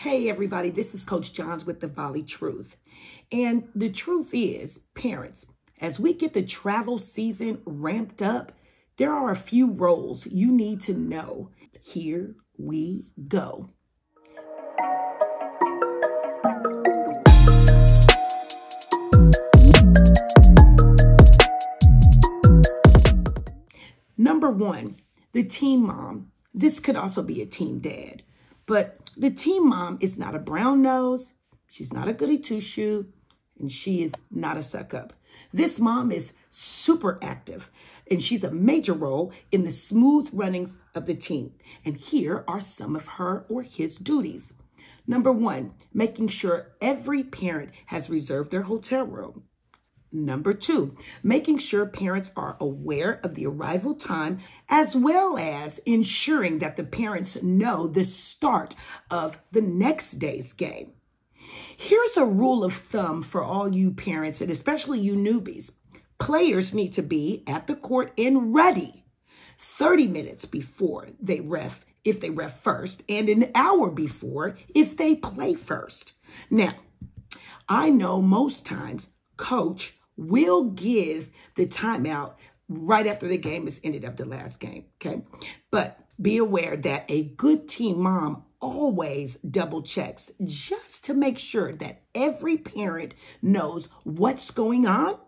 Hey everybody, this is Coach Johns with the Volley Truth. And the truth is, parents, as we get the travel season ramped up, there are a few roles you need to know. Here we go. Number one, the team mom. This could also be a team dad. But the team mom is not a brown nose, she's not a goody two-shoe, and she is not a suck-up. This mom is super active, and she's a major role in the smooth runnings of the team. And here are some of her or his duties. Number one, making sure every parent has reserved their hotel room. Number two, making sure parents are aware of the arrival time, as well as ensuring that the parents know the start of the next day's game. Here's a rule of thumb for all you parents, and especially you newbies. Players need to be at the court and ready 30 minutes before they ref, if they ref first, and an hour before if they play first. Now, I know most times coach will give the timeout right after the game is ended of the last game, okay? But be aware that a good team mom always double checks just to make sure that every parent knows what's going on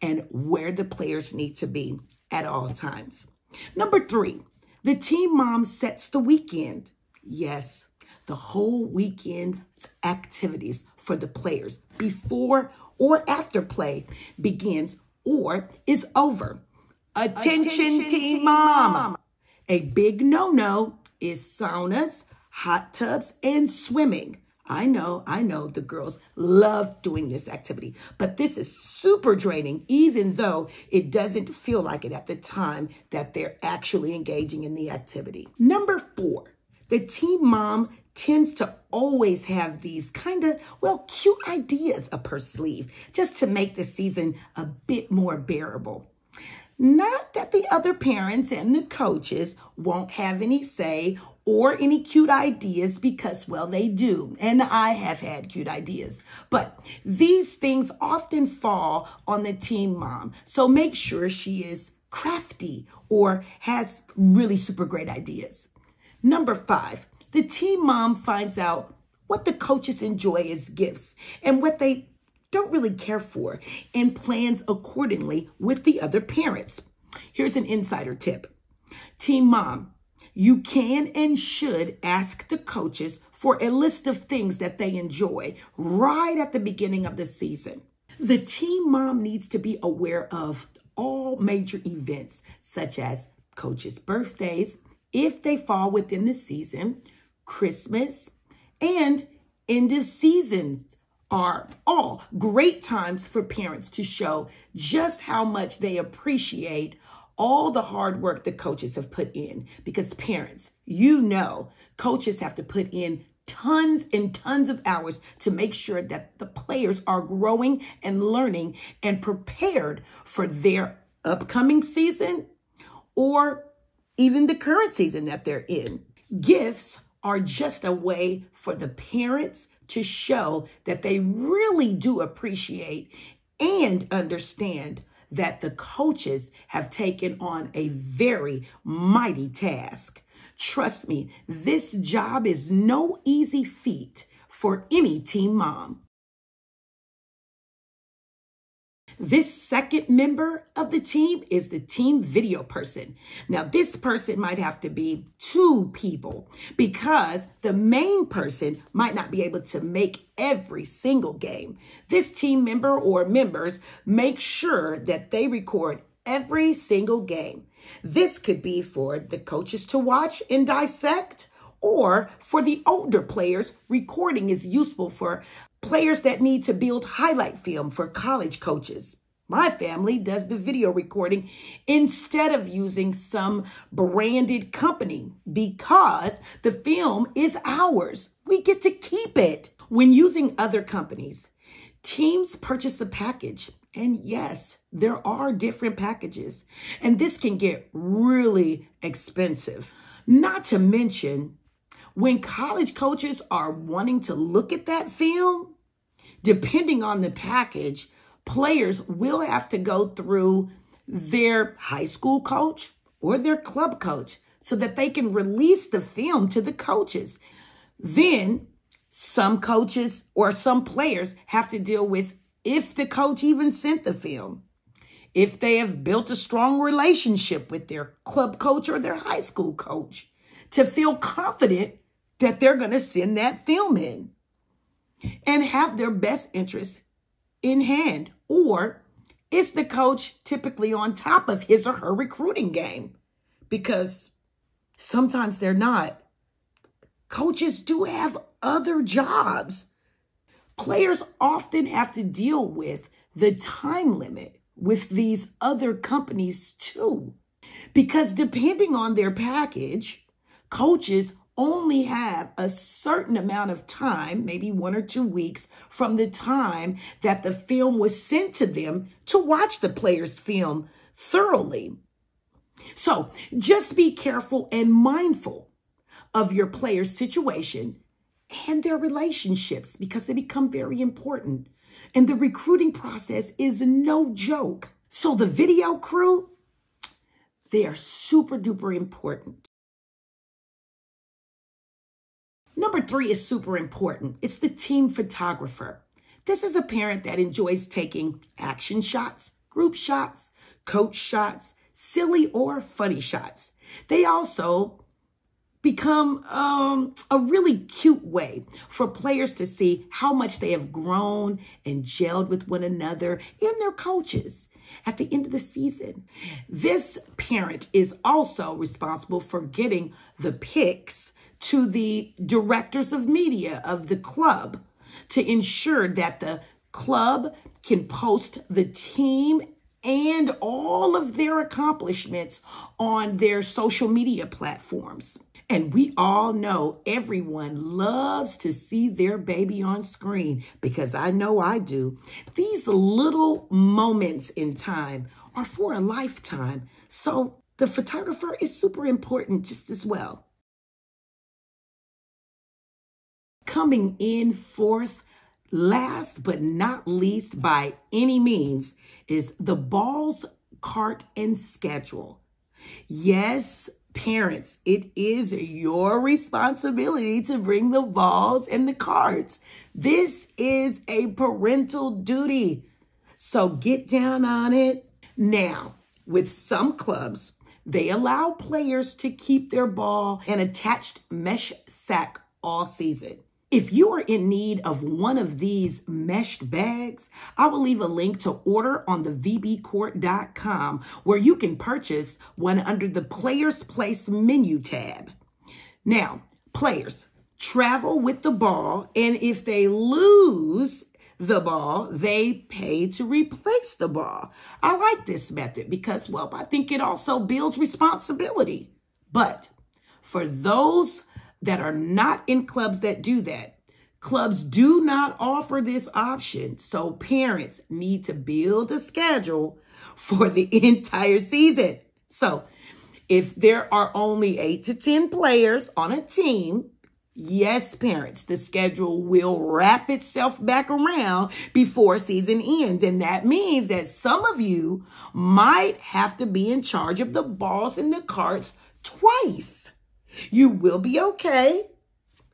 and where the players need to be at all times. Number three, the team mom sets the weekend. Yes, the whole weekend activities for the players before or after play begins or is over. Attention team mom. A big no-no is saunas, hot tubs, and swimming. I know the girls love doing this activity, but this is super draining, even though it doesn't feel like it at the time that they're actually engaging in the activity. Number four, the team mom tends to always have these kind of, cute ideas up her sleeve just to make the season a bit more bearable. Not that the other parents and the coaches won't have any say or any cute ideas because, they do. And I have had cute ideas. But these things often fall on the team mom. So make sure she is crafty or has really super great ideas. Number five, the team mom finds out what the coaches enjoy as gifts and what they don't really care for and plans accordingly with the other parents. Here's an insider tip. Team mom, you can and should ask the coaches for a list of things that they enjoy right at the beginning of the season. The team mom needs to be aware of all major events such as coaches' birthdays, if they fall within the season, Christmas, and end of seasons are all great times for parents to show just how much they appreciate all the hard work the coaches have put in. Because parents, coaches have to put in tons and tons of hours to make sure that the players are growing and learning and prepared for their upcoming season or even the current season that they're in. Gifts are just a way for the parents to show that they really do appreciate and understand that the coaches have taken on a very mighty task. Trust me, this job is no easy feat for any team mom. This second member of the team is the team video person. Now, this person might have to be two people because the main person might not be able to make every single game. This team member or members make sure that they record every single game. This could be for the coaches to watch and dissect, or for the older players, recording is useful for players that need to build highlight film for college coaches. My family does the video recording instead of using some branded company because the film is ours. We get to keep it. When using other companies, teams purchase a package. And yes, there are different packages. And this can get really expensive. Not to mention, When college coaches are wanting to look at that film, depending on the package, players will have to go through their high school coach or their club coach so that they can release the film to the coaches. Then some coaches or some players have to deal with if the coach even sent the film, if they have built a strong relationship with their club coach or their high school coach to feel confident that they're going to send that film in and have their best interest in hand. Or is the coach typically on top of his or her recruiting game? Because sometimes they're not. Coaches do have other jobs. Players often have to deal with the time limit with these other companies too. Because depending on their package, coaches only have a certain amount of time, maybe 1 or 2 weeks from the time that the film was sent to them to watch the player's film thoroughly. So just be careful and mindful of your player's situation and their relationships because they become very important. And the recruiting process is no joke. So the video crew, they are super duper important. Number 3 is super important. It's the team photographer. This is a parent that enjoys taking action shots, group shots, coach shots, silly or funny shots. They also become a really cute way for players to see how much they have grown and gelled with one another and their coaches at the end of the season. This parent is also responsible for getting the pics to the directors of media of the club to ensure that the club can post the team and all of their accomplishments on their social media platforms. And we all know everyone loves to see their baby on screen because I know I do. These little moments in time are for a lifetime. So the photographer is super important just as well. Coming in fourth, last but not least by any means, is the balls, cart, and schedule. Yes, parents, it is your responsibility to bring the balls and the carts. This is a parental duty. So get down on it. Now, with some clubs, they allow players to keep their ball in attached mesh sack all season. If you are in need of one of these meshed bags, I will leave a link to order on the vbcourt.com where you can purchase one under the Players Place menu tab. Now, players travel with the ball, and if they lose the ball, they pay to replace the ball. I like this method because, well, I think it also builds responsibility. But for those that are not in clubs that do that, clubs do not offer this option. So parents need to build a schedule for the entire season. So if there are only 8 to 10 players on a team, yes, parents, the schedule will wrap itself back around before season ends. And that means that some of you might have to be in charge of the balls and the carts twice. You will be okay.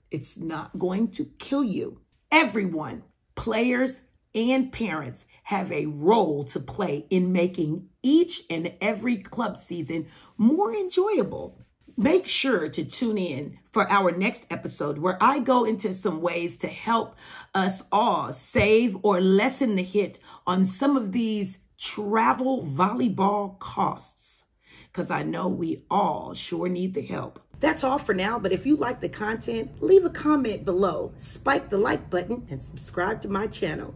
It's not going to kill you. Everyone, players and parents, have a role to play in making each and every club season more enjoyable. Make sure to tune in for our next episode where I go into some ways to help us all save or lessen the hit on some of these travel volleyball costs, because I know we all sure need the help. That's all for now, but if you like the content, leave a comment below, spike the like button, and subscribe to my channel.